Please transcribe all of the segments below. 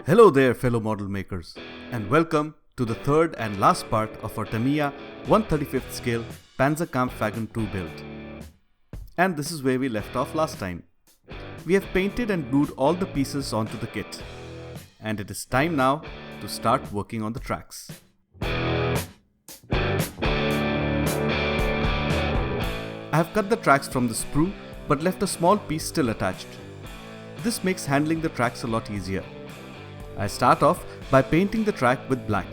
Hello there, fellow model makers, and welcome to the third and last part of our Tamiya 1/35th scale Panzerkampfwagen 2 build. And this is where we left off last time. We have painted and glued all the pieces onto the kit, and it is time now to start working on the tracks. I have cut the tracks from the sprue but left a small piece still attached. This makes handling the tracks a lot easier. I start off by painting the track with black.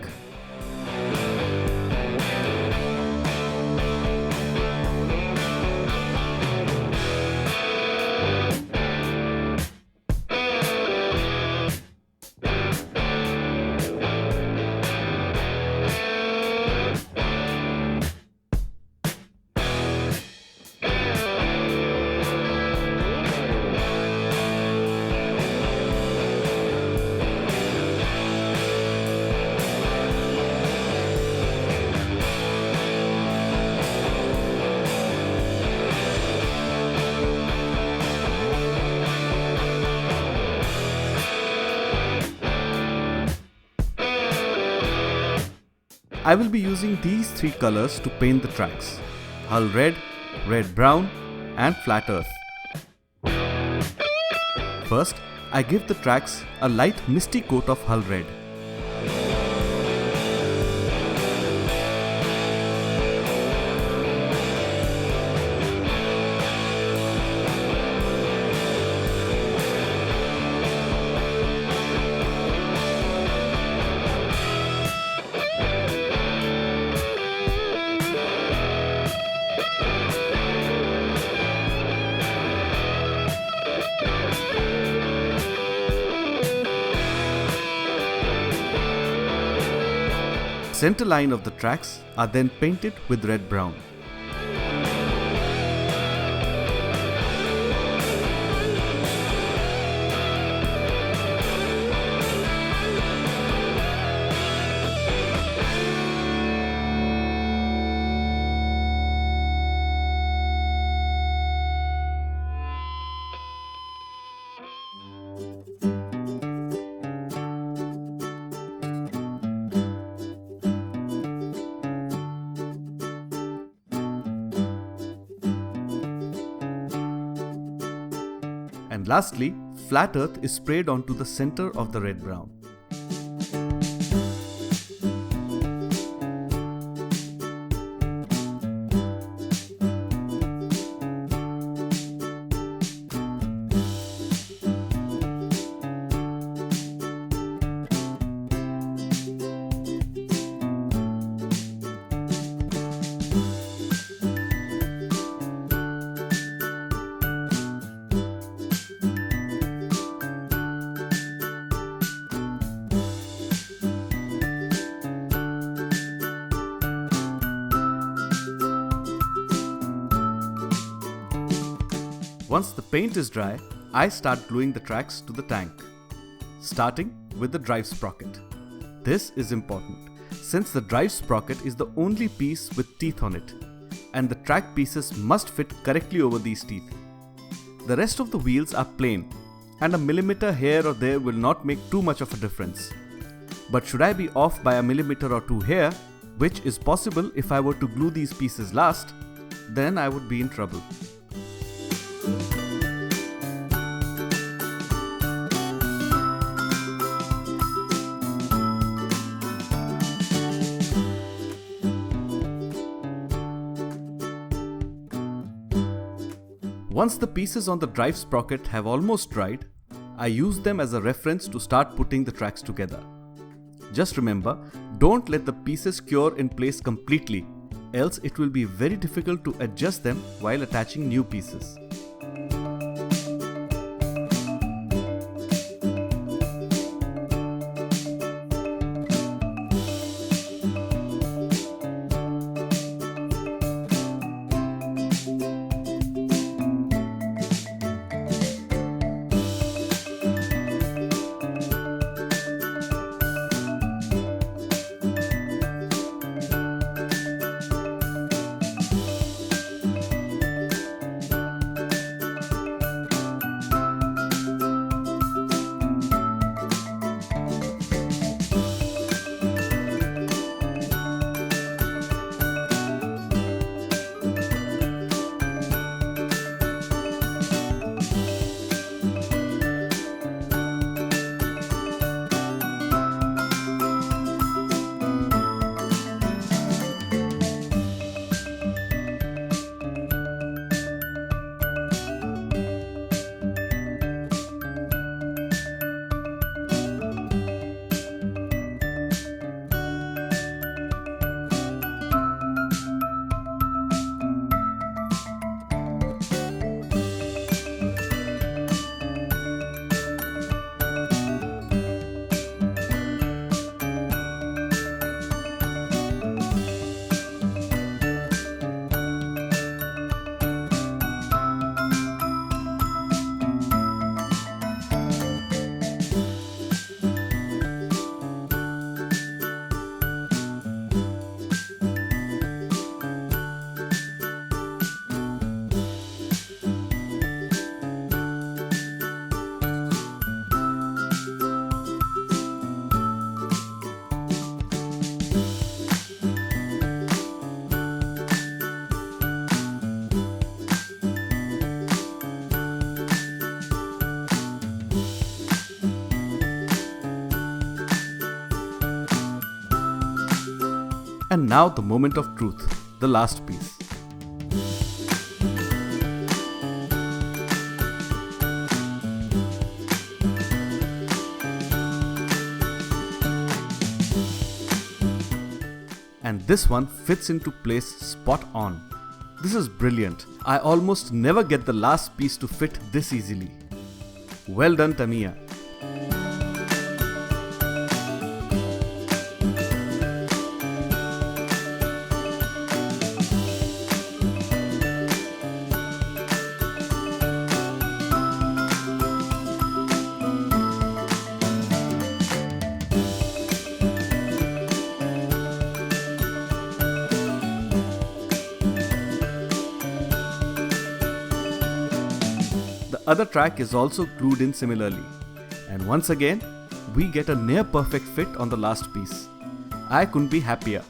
I will be using these three colors to paint the tracks: hull red, red brown and flat earth. First, I give the tracks a light misty coat of hull red. Center line of the tracks are then painted with red brown. And lastly, flat earth is sprayed onto the center of the red brown. Once the paint is dry, I start gluing the tracks to the tank, starting with the drive sprocket. This is important, since the drive sprocket is the only piece with teeth on it, and the track pieces must fit correctly over these teeth. The rest of the wheels are plain, and a millimeter here or there will not make too much of a difference. But should I be off by a millimeter or two here, which is possible if I were to glue these pieces last, then I would be in trouble. Once the pieces on the drive sprocket have almost dried, I use them as a reference to start putting the tracks together. Just remember, don't let the pieces cure in place completely, else it will be very difficult to adjust them while attaching new pieces. And now the moment of truth, the last piece. And this one fits into place spot on. This is brilliant. I almost never get the last piece to fit this easily. Well done, Tamiya. The other track is also glued in similarly, and once again we get a near perfect fit on the last piece. I couldn't be happier.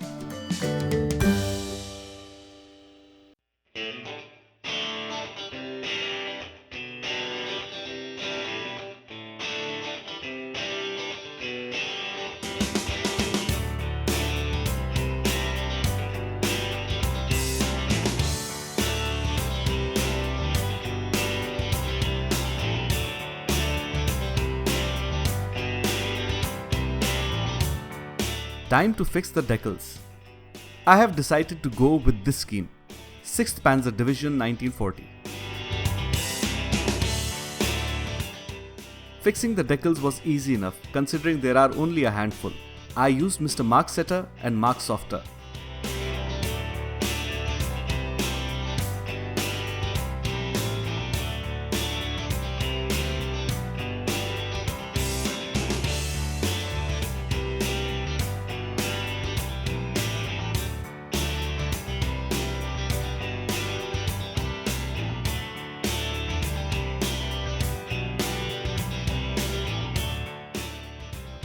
Time to fix the decals. I have decided to go with this scheme, 6th Panzer Division 1940. Fixing the decals was easy enough considering there are only a handful. I used Mr. Mark Setter and Mark Softer.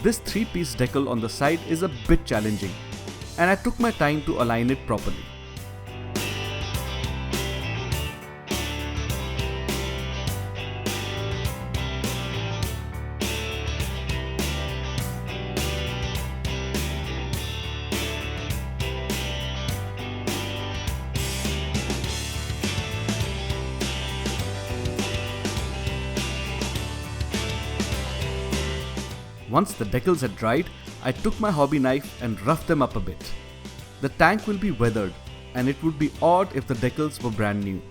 This 3-piece decal on the side is a bit challenging, and I took my time to align it properly. Once the decals had dried, I took my hobby knife and roughed them up a bit. The tank will be weathered, and it would be odd if the decals were brand new.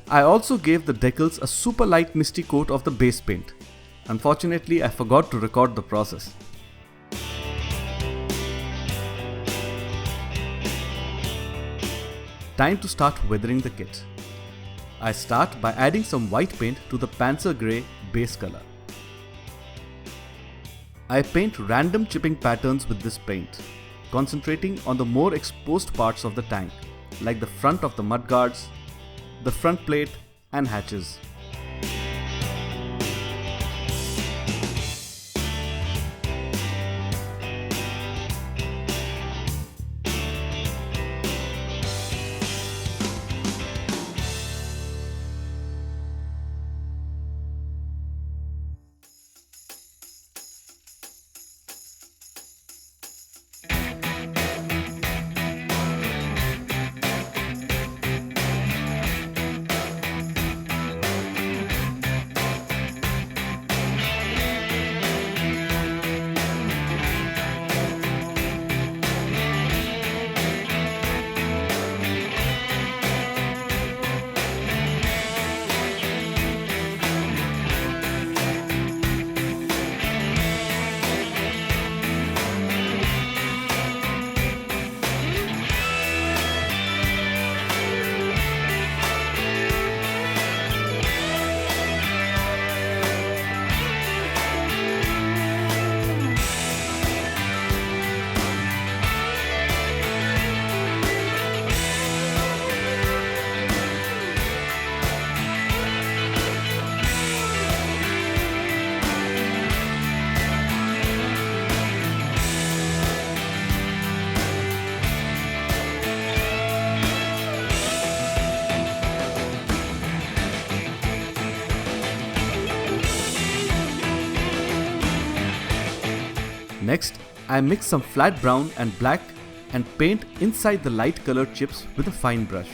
I also gave the decals a super light misty coat of the base paint. Unfortunately, I forgot to record the process. Time to start weathering the kit. I start by adding some white paint to the Panzer grey base color. I paint random chipping patterns with this paint, concentrating on the more exposed parts of the tank, like the front of the mudguards, the front plate and hatches. Next, I mix some flat brown and black and paint inside the light colored chips with a fine brush.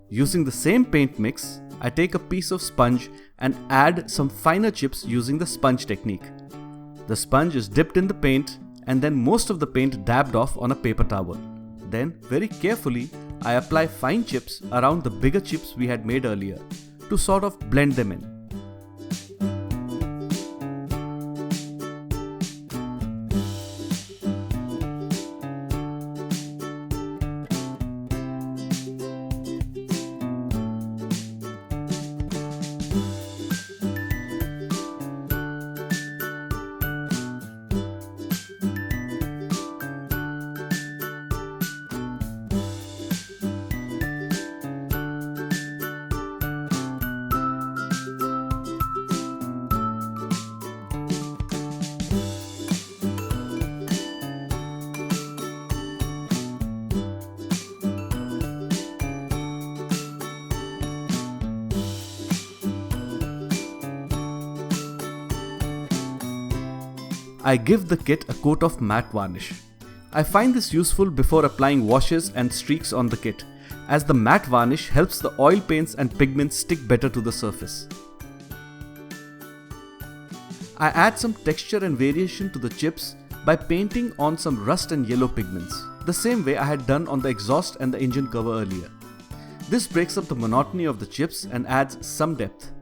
Using the same paint mix, I take a piece of sponge and add some finer chips using the sponge technique. The sponge is dipped in the paint and then most of the paint dabbed off on a paper towel. Then, very carefully, I apply fine chips around the bigger chips we had made earlier to sort of blend them in. I give the kit a coat of matte varnish. I find this useful before applying washes and streaks on the kit, as the matte varnish helps the oil paints and pigments stick better to the surface. I add some texture and variation to the chips by painting on some rust and yellow pigments, the same way I had done on the exhaust and the engine cover earlier. This breaks up the monotony of the chips and adds some depth.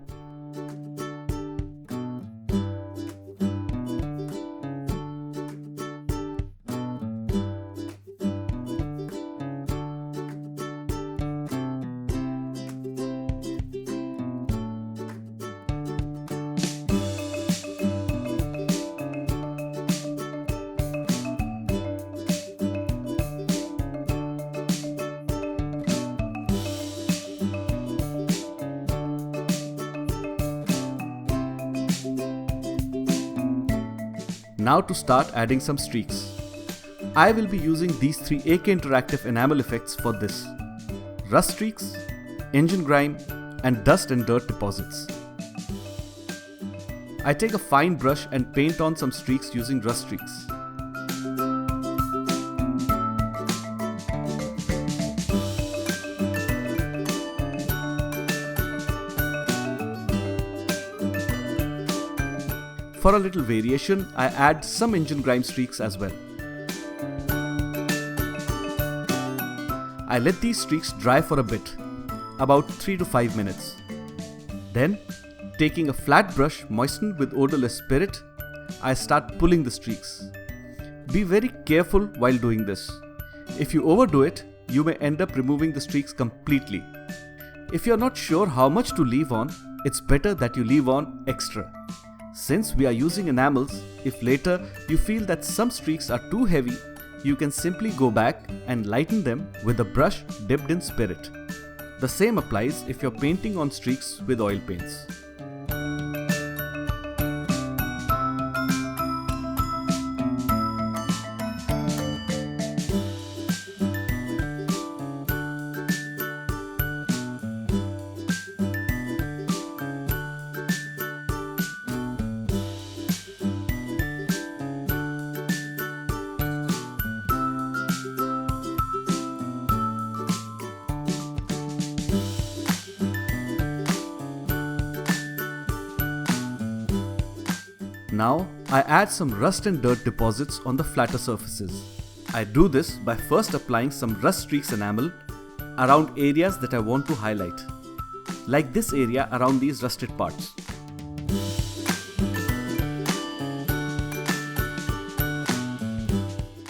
Now to start adding some streaks. I will be using these three AK Interactive enamel effects for this: rust streaks, engine grime, and dust and dirt deposits. I take a fine brush and paint on some streaks using rust streaks. For a little variation, I add some engine grime streaks as well. I let these streaks dry for a bit, about 3 to 5 minutes. Then, taking a flat brush moistened with odorless spirit, I start pulling the streaks. Be very careful while doing this. If you overdo it, you may end up removing the streaks completely. If you're not sure how much to leave on, it's better that you leave on extra. Since we are using enamels, if later you feel that some streaks are too heavy, you can simply go back and lighten them with a brush dipped in spirit. The same applies if you're painting on streaks with oil paints. Now, I add some rust and dirt deposits on the flatter surfaces. I do this by first applying some rust streaks enamel around areas that I want to highlight, like this area around these rusted parts.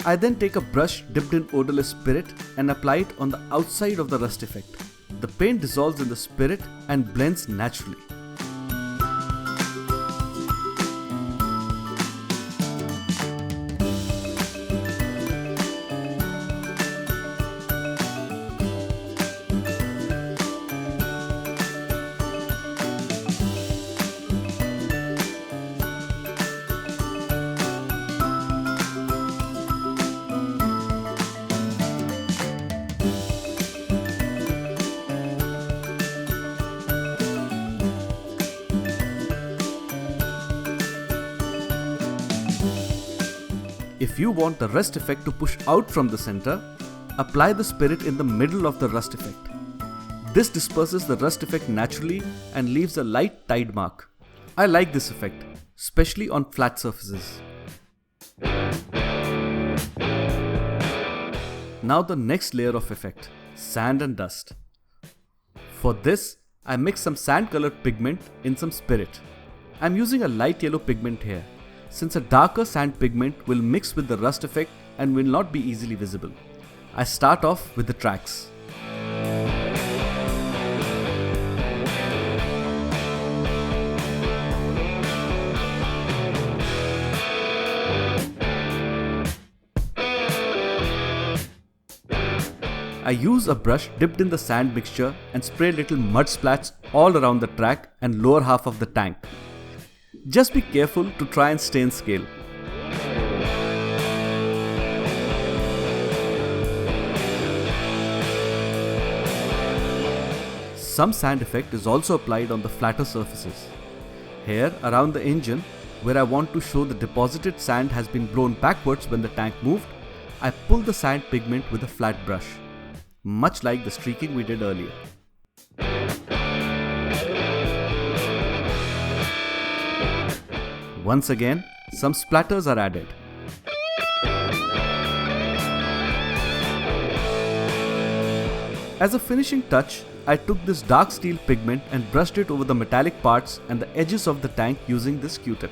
I then take a brush dipped in odorless spirit and apply it on the outside of the rust effect. The paint dissolves in the spirit and blends naturally. If you want the rust effect to push out from the center, apply the spirit in the middle of the rust effect. This disperses the rust effect naturally and leaves a light tide mark. I like this effect, especially on flat surfaces. Now the next layer of effect, sand and dust. For this, I mix some sand colored pigment in some spirit. I'm using a light yellow pigment here, since a darker sand pigment will mix with the rust effect and will not be easily visible. I start off with the tracks. I use a brush dipped in the sand mixture and spray little mud splats all around the track and lower half of the tank. Just be careful to try and stay in scale. Some sand effect is also applied on the flatter surfaces. Here around the engine, where I want to show the deposited sand has been blown backwards when the tank moved, I pull the sand pigment with a flat brush, much like the streaking we did earlier. Once again, some splatters are added. As a finishing touch, I took this dark steel pigment and brushed it over the metallic parts and the edges of the tank using this Q-tip.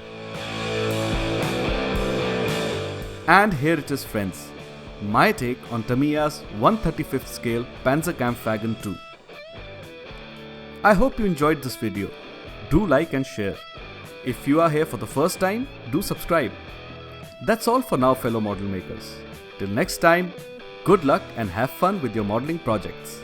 And here it is, friends, my take on Tamiya's 1/35th scale Panzerkampfwagen 2. I hope you enjoyed this video. Do like and share. If you are here for the first time, do subscribe. That's all for now, fellow model makers. Till next time, good luck and have fun with your modeling projects.